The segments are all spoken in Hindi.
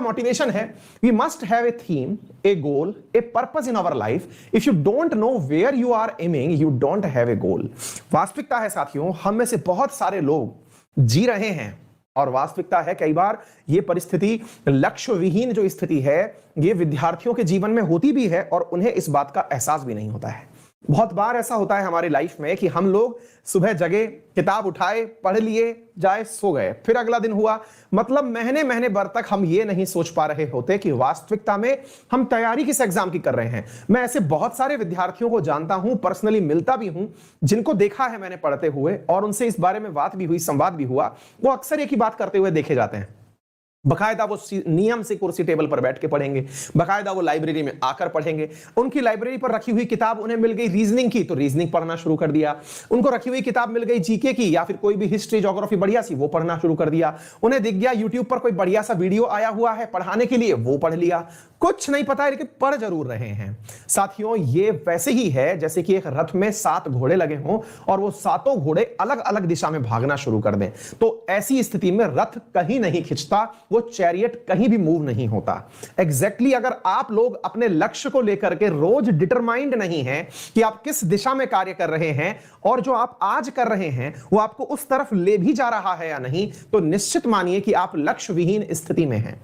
मोटिवेशन है, we must have a theme, a goal, a purpose in our life. If you don't know where you are aiming, you don't have a goal. वास्तविकता है साथियों, हम में से बहुत सारे लोग जी रहे हैं, और वास्तविकता है कई बार ये परिस्थिति, लक्ष्य विहीन जो स्थिति है, ये विद्यार्थियों के जीवन में होती भी है और उन्हें इस बात का एहसास भी नहीं होता है। बहुत बार ऐसा होता है हमारी लाइफ में कि हम लोग सुबह जगे, किताब उठाए, पढ़ लिए, जाए, सो गए, फिर अगला दिन हुआ, मतलब महीने महीने भर तक हम ये नहीं सोच पा रहे होते कि वास्तविकता में हम तैयारी किस एग्जाम की कर रहे हैं। मैं ऐसे बहुत सारे विद्यार्थियों को जानता हूं, पर्सनली मिलता भी हूं, जिनको देखा है मैंने पढ़ते हुए, और उनसे इस बारे में बात भी हुई, संवाद भी हुआ। वो अक्सर एक ही बात करते हुए देखे जाते हैं। बकायदा वो नियम से कुर्सी टेबल पर बैठ के पढ़ेंगे, बकायदा वो लाइब्रेरी में आकर पढ़ेंगे। उनकी लाइब्रेरी पर रखी हुई किताब उन्हें मिल गई रीजनिंग की, तो रीजनिंग पढ़ना शुरू कर दिया। उनको रखी हुई किताब मिल गई जीके की या फिर कोई भी हिस्ट्री ज्योग्राफी बढ़िया सी, वो पढ़ना शुरू कर दिया। उन्हें दिख गया यूट्यूब पर कोई बढ़िया सा वीडियो आया हुआ है पढ़ाने के लिए, वो पढ़ लिया। कुछ नहीं पता है लेकिन पढ़ जरूर रहे हैं। साथियों, ये वैसे ही है जैसे कि एक रथ में 7 घोड़े लगे हों और वो 7 घोड़े अलग अलग दिशा में भागना शुरू कर दें, तो ऐसी स्थिति में रथ कहीं नहीं खिंचता, वो चैरियट कहीं भी मूव नहीं होता। एग्जैक्टली अगर आप लोग अपने लक्ष्य को लेकर के रोज डिटरमाइंड नहीं हैं कि आप किस दिशा में कार्य कर रहे हैं, और जो आप आज कर रहे हैं वो आपको उस तरफ ले भी जा रहा है या नहीं, तो निश्चित मानिए कि आप लक्ष्य विहीन स्थिति में हैं।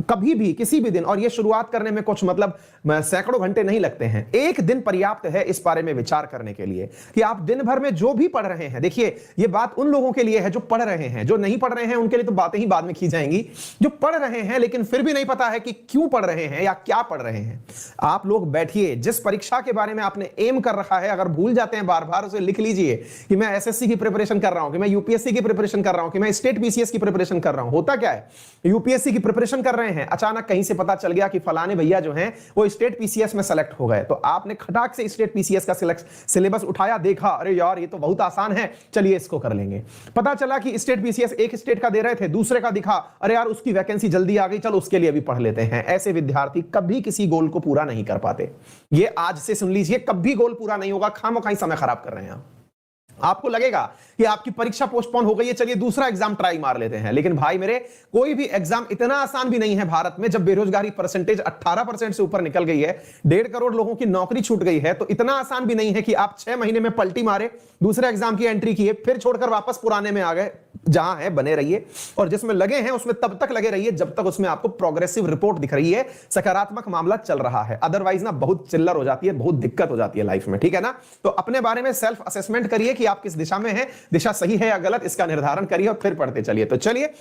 कभी भी किसी भी दिन, और ये शुरुआत करने में कुछ मतलब सैकड़ों घंटे नहीं लगते हैं, एक दिन पर्याप्त है इस बारे में विचार करने के लिए कि आप दिन भर में जो भी पढ़ रहे हैं। देखिए, ये बात उन लोगों के लिए है जो पढ़ रहे हैं, जो नहीं पढ़ रहे हैं उनके लिए तो बातें ही बाद में की जाएंगी। जो पढ़ रहे हैं लेकिन फिर भी नहीं पता है कि क्यों पढ़ रहे हैं या क्या पढ़ रहे हैं, आप लोग बैठिए, जिस परीक्षा के बारे में आपने एम कर रखा है, अगर भूल जाते हैं बार बार, उसे लिख लीजिए कि मैं एसएससी की प्रिपरेशन कर रहा हूं, कि मैं यूपीएससी की प्रिपरेशन कर रहा हूं, कि मैं स्टेट पीसीएस की प्रिपरेशन कर रहा हूं। होता क्या है, यूपीएससी की प्रिपरेशन कर रहे हैं, अचानक कहीं से पता चल गया कि फलाने भैया जो हैं वो स्टेट पीसीएस में सेलेक्ट हो गए, तो आपने खटाक से स्टेट पीसीएस का सिलेबस उठाया, देखा, अरे यार ये तो बहुत आसान है, चलिए इसको कर लेंगे। पता चला कि स्टेट पीसीएस एक स्टेट का दे रहे थे, दूसरे का दिखा, अरे यार उसकी वैकेंसी जल्दी आ गई, चलो उसके लिए भी पढ़ लेते हैं। ऐसे विद्यार्थी कभी किसी गोल को पूरा नहीं कर पाते। ये आज से सुन लीजिए, कभी गोल पूरा नहीं होगा, खामोखाई समय खराब कर रहे हैं। आपको लगेगा कि आपकी परीक्षा पोस्टपोन हो गई है, चलिए दूसरा एग्जाम ट्राई मार लेते हैं, लेकिन भाई मेरे, कोई भी एग्जाम इतना आसान भी नहीं है भारत में। जब बेरोजगारी परसेंटेज 18% से ऊपर निकल गई है, 1.5 करोड़ लोगों की नौकरी छूट गई है, तो इतना आसान भी नहीं है कि आप 6 महीने में पलटी मारे, दूसरे एग्जाम की एंट्री किए, फिर छोड़कर वापस पुराने में आ गए। जहां है बने रहिए, और जिसमें लगे हैं उसमें तब तक लगे रहिए जब तक उसमें आपको प्रोग्रेसिव रिपोर्ट दिख रही है, सकारात्मक मामला चल रहा है। अदरवाइज ना बहुत चिल्लर हो जाती है, बहुत दिक्कत हो जाती है लाइफ में, ठीक है ना। तो अपने बारे में सेल्फ असेसमेंट करिए कि आप किस दिशा में हैं, दिशा सही है या गलत, इसका निर्धारण करिए और फिर पढ़ते चलिए। तो चलिए